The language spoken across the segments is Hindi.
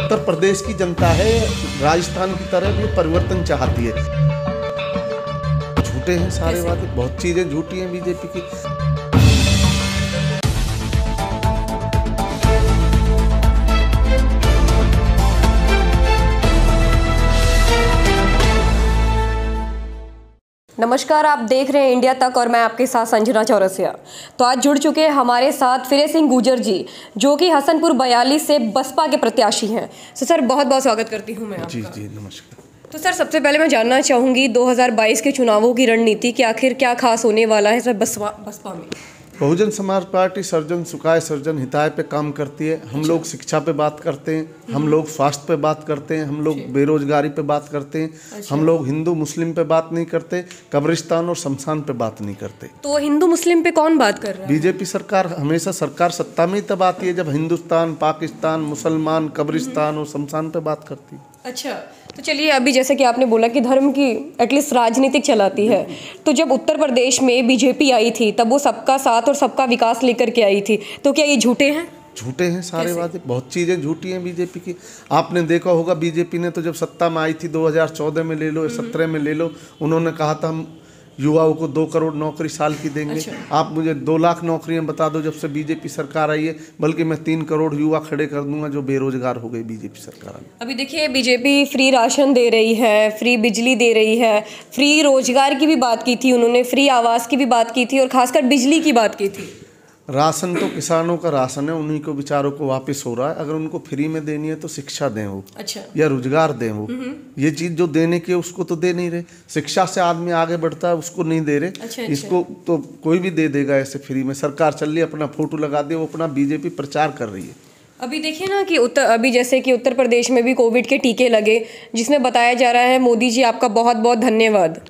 उत्तर प्रदेश की जनता है, राजस्थान की तरह भी परिवर्तन चाहती है। झूठे हैं सारे वादे, बहुत चीजें झूठी हैं बीजेपी की। नमस्कार, आप देख रहे हैं इंडिया तक और मैं आपके साथ संजना चौरसिया। तो आज जुड़ चुके हैं हमारे साथ फिरे सिंह गुर्जर जी, जो कि हसनपुर 42 से बसपा के प्रत्याशी हैं। तो सर बहुत बहुत स्वागत करती हूं मैं आपका। जी नमस्कार। तो सर सबसे पहले मैं जानना चाहूँगी 2022 के चुनावों की रणनीति कि आखिर क्या खास होने वाला है सर बसपा में। बहुजन समाज पार्टी सर्जन सुखाय सर्जन हिताय पे काम करती है। हम लोग शिक्षा पे बात करते हैं, हम लोग स्वास्थ्य पे बात करते हैं, हम लोग बेरोजगारी पे बात करते हैं, हम लोग हिंदू मुस्लिम पे बात नहीं करते, कब्रिस्तान और शमशान पे बात नहीं करते। तो हिंदू मुस्लिम पे कौन बात कर रहा है? बीजेपी सरकार हमेशा सरकार सत्ता में ही तब आती है जब हिंदुस्तान, पाकिस्तान, मुसलमान, कब्रिस्तान और शमशान पे बात करती है। अच्छा, तो चलिए अभी जैसे कि आपने बोला कि धर्म की एटलीस्ट राजनीतिक चलाती है, तो जब उत्तर प्रदेश में बीजेपी आई थी तब वो सबका साथ और सबका विकास लेकर के आई थी, तो क्या ये झूठे हैं? झूठे हैं सारे वादे, बहुत चीज़ें झूठी हैं बीजेपी की। आपने देखा होगा बीजेपी ने तो जब सत्ता में आई थी 2014 में ले लो, 17 में ले लो, उन्होंने कहा था हम युवाओं को 2 करोड़ नौकरी साल की देंगे। आप मुझे 2 लाख नौकरियां बता दो जब से बीजेपी सरकार आई है, बल्कि मैं 3 करोड़ युवा खड़े कर दूंगा जो बेरोजगार हो गए बीजेपी सरकार में। अभी देखिए बीजेपी फ्री राशन दे रही है, फ्री बिजली दे रही है, फ्री रोजगार की भी बात की थी उन्होंने, फ्री आवास की भी बात की थी और खासकर बिजली की बात की थी। राशन तो किसानों का राशन है, उन्हीं को बेचारों को वापस हो रहा है। अगर उनको फ्री में देनी है तो शिक्षा दें वो, अच्छा, या रोजगार दें वो। ये चीज़ जो देने की है उसको तो दे नहीं रहे। शिक्षा से आदमी आगे बढ़ता है, उसको नहीं दे रहे। अच्छा। इसको तो कोई भी दे देगा ऐसे फ्री में। सरकार चल रही है, अपना फोटो लगा दे, वो अपना बीजेपी प्रचार कर रही है। अभी देखिए ना कि अभी जैसे कि उत्तर प्रदेश में भी कोविड के टीके लगे, जिसमें बताया जा रहा है मोदी जी आपका बहुत बहुत धन्यवाद।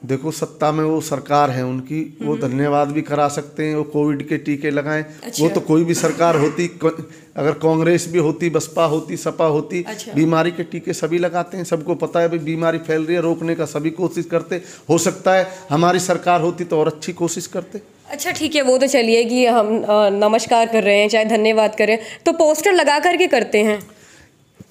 देखो सत्ता में वो सरकार है उनकी, वो धन्यवाद भी करा सकते हैं, वो कोविड के टीके लगाएं। वो तो कोई भी सरकार होती, अगर कांग्रेस भी होती, बसपा होती, सपा होती, बीमारी के टीके सभी लगाते हैं। सबको पता है भाई बीमारी फैल रही है, रोकने का सभी कोशिश करते। हो सकता है हमारी सरकार होती तो और अच्छी कोशिश करते। अच्छा ठीक है, वो तो चलिए कि हम नमस्कार कर रहे हैं चाहे धन्यवाद करें, तो पोस्टर लगा करके करते हैं।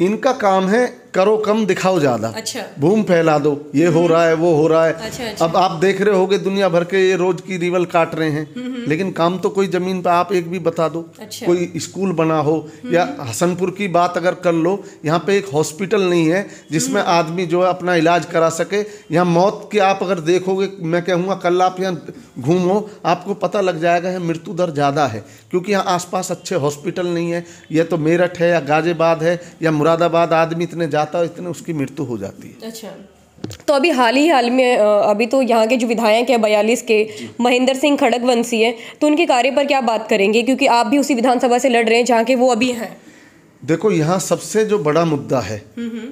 इनका काम है करो कम दिखाओ ज्यादा। अच्छा, बूम फैला दो, ये हो रहा है वो हो रहा है। अच्छा। अब आप देख रहे होगे दुनिया भर के ये रोज की रिवल काट रहे हैं, लेकिन काम तो कोई जमीन पे आप एक भी बता दो। अच्छा। कोई स्कूल बना हो, या हसनपुर की बात अगर कर लो, यहाँ पे एक हॉस्पिटल नहीं है जिसमें आदमी जो है अपना इलाज करा सके। यहाँ मौत की आप अगर देखोगे, मैं कहूँगा कल आप यहाँ घूमो, आपको पता लग जाएगा है मृत्यु दर ज़्यादा है, क्योंकि यहाँ आसपास अच्छे हॉस्पिटल नहीं है। यह तो मेरठ है या गाजियाबाद है या मुरादाबाद, आदमी इतने जाता है इतने उसकी मृत्यु हो जाती है। अच्छा, तो अभी हाल में अभी तो यहाँ के जो विधायक हैं 42 के महेंद्र सिंह खड़गवंशी हैं, तो उनके कार्य पर क्या बात करेंगे, क्योंकि आप भी उसी विधानसभा से लड़ रहे हैं जहाँ के वो अभी हैं। देखो यहाँ सबसे जो बड़ा मुद्दा है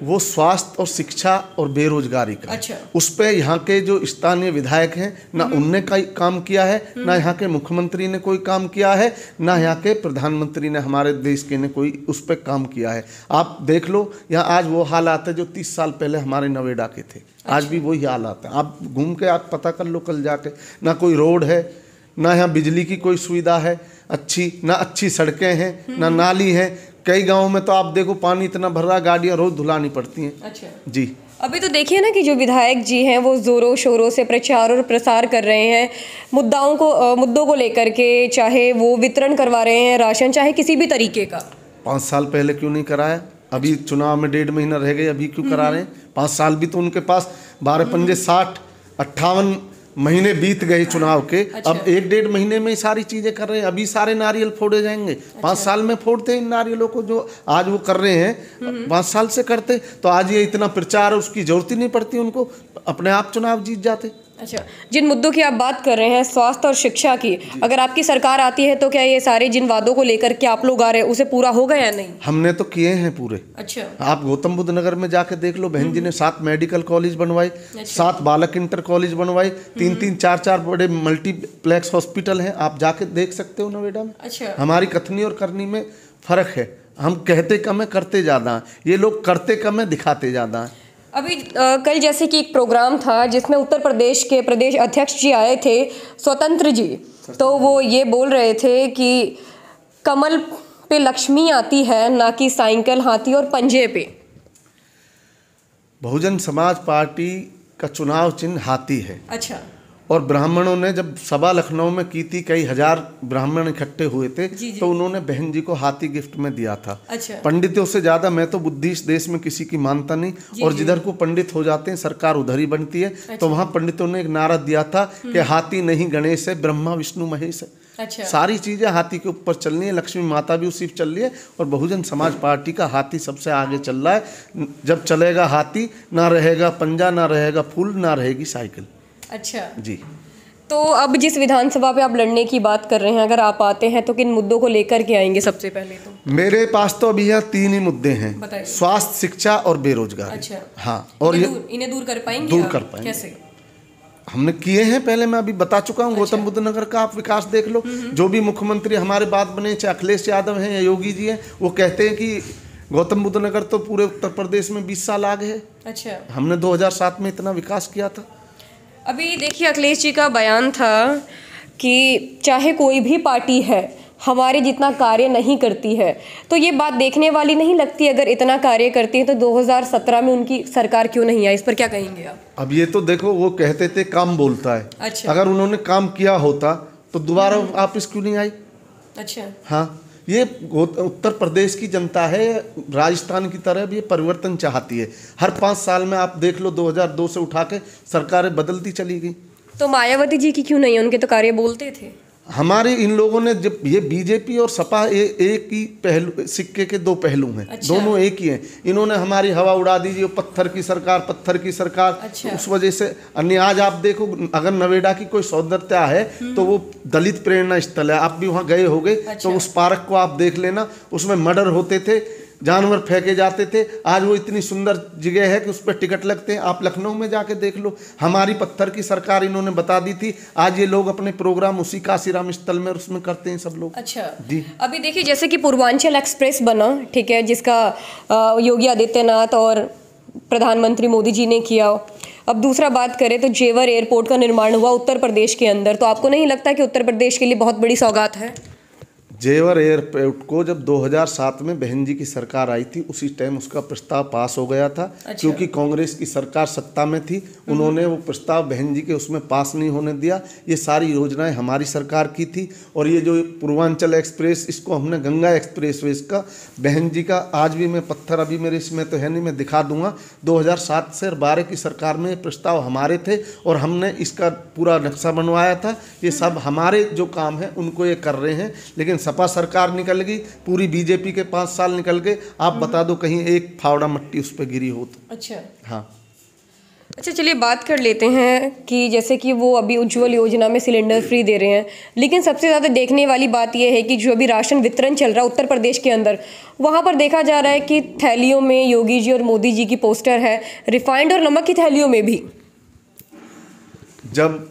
वो स्वास्थ्य और शिक्षा और बेरोजगारी का। अच्छा। उस पे यहाँ के जो स्थानीय विधायक हैं ना उनने कोई काम किया है, ना यहाँ के मुख्यमंत्री ने कोई काम किया है, ना यहाँ के प्रधानमंत्री ने हमारे देश के ने कोई उस पर काम किया है। आप देख लो यहाँ आज वो हालात है जो 30 साल पहले हमारे नोएडा के थे। आज भी वही हालात है। आप घूम के आप पता कर लो कल जाके, ना कोई रोड है, ना यहाँ बिजली की कोई सुविधा है अच्छी, ना अच्छी सड़कें हैं, ना नाली है। कई गांवों में तो आप देखो पानी इतना भर रहा, गाड़ियां रोज धुलानी पड़ती हैं। अच्छा जी। अभी तो देखिए ना कि जो विधायक जी हैं वो जोरों शोरों से प्रचार और प्रसार कर रहे हैं मुद्दों को लेकर के, चाहे वो वितरण करवा रहे हैं राशन, चाहे किसी भी तरीके का। 5 साल पहले क्यों नहीं कराया? अभी चुनाव में 1.5 महीना रह गए, अभी क्यों करा रहे हैं? 5 साल भी तो उनके पास 12 पंजे 60 58 महीने बीत गए चुनाव के। अच्छा। अब 1-1.5 महीने में सारी चीजें कर रहे हैं। अभी सारे नारियल फोड़े जाएंगे। अच्छा। 5 साल में फोड़ते इन नारियलों को जो आज वो कर रहे हैं, 5 साल से करते तो आज ये इतना प्रचार उसकी जरूरत ही नहीं पड़ती, उनको अपने आप चुनाव जीत जाते। अच्छा, जिन मुद्दों की आप बात कर रहे हैं स्वास्थ्य और शिक्षा की, अगर आपकी सरकार आती है तो क्या ये सारे जिन वादों को लेकर के आप लोग आ रहे हैं उसे पूरा होगा या नहीं? हमने तो किए हैं पूरे। अच्छा। आप गौतम बुद्ध नगर में जाके देख लो, बहन जी ने 7 मेडिकल कॉलेज बनवाए। अच्छा। 7 बालक इंटर कॉलेज बनवाए। 3-3 4-4 बड़े मल्टीप्लेक्स हॉस्पिटल हैं, आप जाके देख सकते हो नोएडा में। अच्छा। हमारी कथनी और करनी में फर्क है। हम कहते कम है, करते ज्यादा है। ये लोग करते कम है, दिखाते ज्यादा है। अभी कल जैसे कि एक प्रोग्राम था जिसमें उत्तर प्रदेश के प्रदेश अध्यक्ष जी आए थे, स्वतंत्र जी, तो वो ये बोल रहे थे कि कमल पे लक्ष्मी आती है, ना कि साइकिल, हाथी और पंजे पे। बहुजन समाज पार्टी का चुनाव चिन्ह हाथी है। अच्छा। और ब्राह्मणों ने जब सभा लखनऊ में की थी, कई हजार ब्राह्मण इकट्ठे हुए थे, तो उन्होंने बहन जी को हाथी गिफ्ट में दिया था। अच्छा। पंडितों से ज्यादा मैं तो बुद्धि इस देश में किसी की मानता नहीं, और जिधर को पंडित हो जाते हैं सरकार उधर ही बनती है। तो वहाँ पंडितों ने एक नारा दिया था कि हाथी नहीं गणेश है, ब्रह्मा विष्णु महेश है। अच्छा। सारी चीजें हाथी के ऊपर चल रही है, लक्ष्मी माता भी उसी पे चल रही है, और बहुजन समाज पार्टी का हाथी सबसे आगे चल रहा है। जब चलेगा हाथी, ना रहेगा पंजा, ना रहेगा फूल, ना रहेगी साइकिल। अच्छा जी। तो अब जिस विधानसभा पे आप लड़ने की बात कर रहे हैं, अगर आप आते हैं तो किन मुद्दों को लेकर के आएंगे सबसे पहले? तो मेरे पास तो अभी यहाँ 3 ही मुद्दे हैं, बताइए। स्वास्थ्य, शिक्षा और बेरोजगारी। अच्छा। हाँ, और इन्हें दूर कर पाएंगे? दूर कर पाएंगे। कैसे? हमने किए हैं, पहले मैं अभी बता चुका हूँ। गौतम बुद्ध नगर का आप विकास देख लो। जो भी मुख्यमंत्री हमारे बाद बने, चाहे अखिलेश यादव हैं या योगी जी हैं, वो कहते हैं कि गौतम बुद्ध नगर तो पूरे उत्तर प्रदेश में 20 साल आगे है। अच्छा। हमने 2007 में इतना विकास किया था। अभी देखिए, अखिलेश जी का बयान था कि चाहे कोई भी पार्टी है, हमारे जितना कार्य नहीं करती है। तो ये बात देखने वाली नहीं लगती? अगर इतना कार्य करती है तो 2017 में उनकी सरकार क्यों नहीं आई? इस पर क्या कहेंगे आप? अब ये तो देखो, वो कहते थे काम बोलता है। अच्छा। अगर उन्होंने काम किया होता तो दोबारा वापस क्यों नहीं आई? अच्छा। हाँ, ये उत्तर प्रदेश की जनता है, राजस्थान की तरह भी ये परिवर्तन चाहती है। हर 5 साल में आप देख लो, 2002 से उठा के सरकारें बदलती चली गई। तो मायावती जी की क्यों नहीं है? उनके तो कार्य बोलते थे। हमारे इन लोगों ने, जब ये बीजेपी और सपा एक ही पहलू, सिक्के के 2 पहलू हैं। अच्छा। दोनों एक ही हैं। इन्होंने हमारी हवा उड़ा दी जी, पत्थर की सरकार, पत्थर की सरकार। अच्छा। उस वजह से अन्य आज आप देखो, अगर नवेड़ा की कोई सौंदर्यता है तो वो दलित प्रेरणा स्थल है। आप भी वहाँ गए होगे। अच्छा। तो उस पार्क को आप देख लेना, उसमें मर्डर होते थे, जानवर फेंके जाते थे। आज वो इतनी सुंदर जगह है कि उस पर टिकट लगते हैं। आप लखनऊ में जाके देख लो, हमारी पत्थर की सरकार इन्होंने बता दी थी। आज ये लोग अपने प्रोग्राम उसी काशीराम स्थल में उसमें करते हैं सब लोग। अच्छा जी। अभी देखिए, जैसे कि पूर्वांचल एक्सप्रेस बना, ठीक है, जिसका योगी आदित्यनाथ और प्रधानमंत्री मोदी जी ने किया। अब दूसरा बात करें तो जेवर एयरपोर्ट का निर्माण हुआ उत्तर प्रदेश के अंदर। तो आपको नहीं लगता कि उत्तर प्रदेश के लिए बहुत बड़ी सौगात है? जेवर एयरपोर्ट को जब 2007 में बहन जी की सरकार आई थी, उसी टाइम उसका प्रस्ताव पास हो गया था। अच्छा। क्योंकि कांग्रेस की सरकार सत्ता में थी, उन्होंने वो प्रस्ताव बहन जी के उसमें पास नहीं होने दिया। ये सारी योजनाएं हमारी सरकार की थी। और ये जो पूर्वांचल एक्सप्रेस, इसको हमने गंगा एक्सप्रेस वे, इसका बहन जी का आज भी मैं पत्थर, अभी मेरे इसमें तो है नहीं, मैं दिखा दूंगा। 2007 से 12 की सरकार में प्रस्ताव हमारे थे और हमने इसका पूरा नक्शा बनवाया था। ये सब हमारे जो काम है उनको ये कर रहे हैं। लेकिन सपा सरकार निकल गई, पूरी बीजेपी के 5 साल निकल गए। आप बता दो कहीं एक फावड़ा मट्टी उस पर गिरी हो तो। अच्छा। हाँ। अच्छा, चलिए बात कर लेते हैं कि जैसे कि वो अभी उज्ज्वल योजना में सिलेंडर फ्री दे रहे हैं, लेकिन सबसे ज़्यादा देखने वाली बात यह है कि जो अभी राशन वितरण चल रहा है उत्तर प्रदेश के अंदर, वहाँ पर देखा जा रहा है कि थैलियों में योगी जी और मोदी जी की पोस्टर है, रिफाइंड और नमक की थैलियों में भी। जब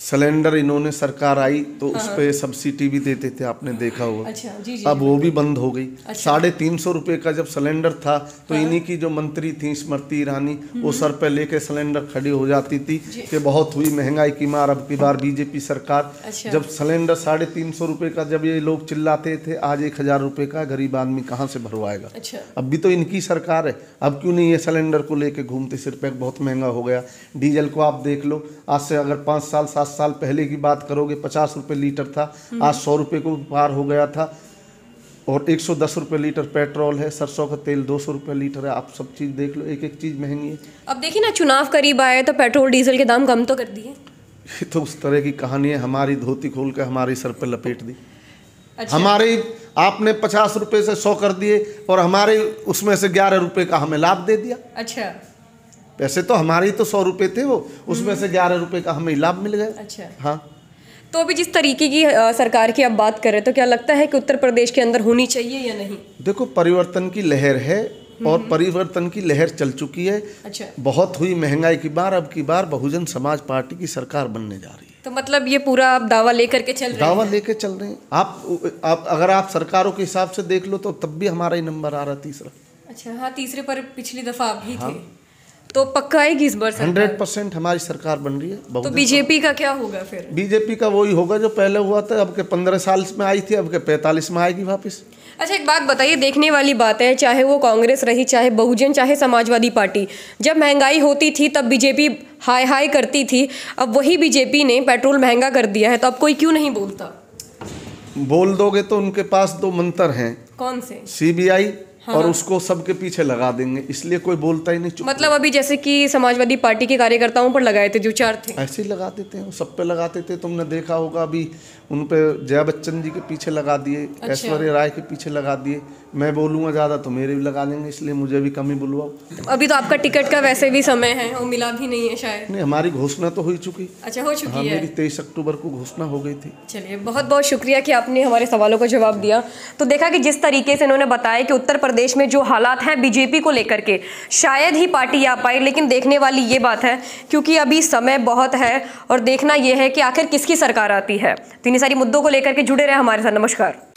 सिलेंडर इन्होंने सरकार आई तो उस पर सब्सिडी भी देते थे, आपने देखा होगा। अच्छा, जी जी। अब वो भी बंद हो गई। अच्छा। 350 रुपये का जब सिलेंडर था तो इन्हीं की जो मंत्री थी स्मृति ईरानी, वो सर पे लेके सिलेंडर खड़ी हो जाती थी कि बहुत हुई महंगाई की मार। अब की बार बीजेपी सरकार। अच्छा। जब सिलेंडर 350 रुपये का जब ये लोग चिल्लाते थे, आज 1000 रुपये का गरीब आदमी कहाँ से भरवाएगा। अच्छा। अब भी तो इनकी सरकार है, अब क्यों नहीं ये सिलेंडर को लेके घूमते? सिर पे बहुत महंगा हो गया। डीजल को आप देख लो, आज से अगर 5 साल 7 साल पहले की बात करोगे 50 रुपये लीटर था, आज 100 रुपये को पार हो गया था। और 110 रुपये लीटर पेट्रोल है, सरसों का तेल 200 रुपये लीटर है। आप सब चीज़ देख लो, एक एक चीज़ महंगी है। अब देखिए ना, चुनाव करीब आए तो पेट्रोल डीजल के दाम कम तो कर दिए। ये तो उस तरह की कहानी है, हमारी धोती खोल के हमारे सर पे लपेट दी। अच्छा। हमारे आपने 50 रुपये से 100 कर दिए और हमारे उसमें से 11 रुपये का हमें लाभ दे दिया। अच्छा। पैसे तो हमारे तो 100 रुपये थे, वो उसमें से 11 रुपये का हमें लाभ मिल गया। अच्छा। हाँ। तो अभी जिस तरीके की सरकार की अब बात करें तो क्या लगता है कि उत्तर प्रदेश के अंदर होनी चाहिए या नहीं? देखो, परिवर्तन की लहर है और परिवर्तन की लहर चल चुकी है। अच्छा। बहुत हुई महंगाई की बार, अब की बार बहुजन समाज पार्टी की सरकार बनने जा रही है। तो मतलब ये पूरा आप दावा लेकर के चल रहे हैं? दावा लेके चल रहे हैं। आप अगर आप सरकारों के हिसाब से देख लो तो तब भी हमारा ही नंबर आ रहा, तीसरा। अच्छा। हाँ, तीसरे पर पिछली दफा आप ही थे। तो पक्का आएगी इस बार सरकार? 100% हमारी सरकार बन रही है। तो बीजेपी का क्या होगा फिर? बीजेपी का वही होगा जो पहले हुआ था, अब के 15 साल में आई थी, अब के 45 में आएगी वापस। अच्छा, एक बात बताइए, देखने वाली बात है, चाहे वो कांग्रेस रही, चाहे बहुजन, चाहे समाजवादी पार्टी, जब महंगाई होती थी तब बीजेपी हाय हाय करती थी। अब वही बीजेपी ने पेट्रोल महंगा कर दिया है, तो अब कोई क्यों नहीं बोलता? बोल दोगे तो उनके पास 2 मंत्र हैं। कौन से? CBI और उसको सबके पीछे लगा देंगे, इसलिए कोई बोलता ही नहीं। मतलब अभी जैसे कि समाजवादी पार्टी के कार्यकर्ताओं पर लगाए थे जो 4 थे, ऐसे ही लगा देते हैं, सब पे लगाते थे। तुमने देखा होगा अभी उन पे जया बच्चन जी के पीछे लगा दिए, ऐश्वर्या राय के पीछे लगा दिए। मैं बोलूँगा ज़्यादा तो मेरे भी लगा देंगे, इसलिए मुझे भी कम ही बुलवाओ। अभी तो आपका टिकट का वैसे भी समय है और मिला भी नहीं है शायद। नहीं, हमारी घोषणा तो हो चुकी। अच्छा, हो चुकी हाँ, है। मेरी 23 अक्टूबर को घोषणा हो गई थी। चलिए, बहुत बहुत शुक्रिया कि आपने हमारे सवालों का जवाब दिया। तो देखा कि जिस तरीके से इन्होंने बताया कि उत्तर प्रदेश में जो हालात हैं बीजेपी को लेकर के, शायद ही पार्टी आ पाए, लेकिन देखने वाली ये बात है क्योंकि अभी समय बहुत है और देखना यह है कि आखिर किसकी सरकार आती है। तो इन्हीं सारी मुद्दों को लेकर के जुड़े रहे हमारे साथ। नमस्कार।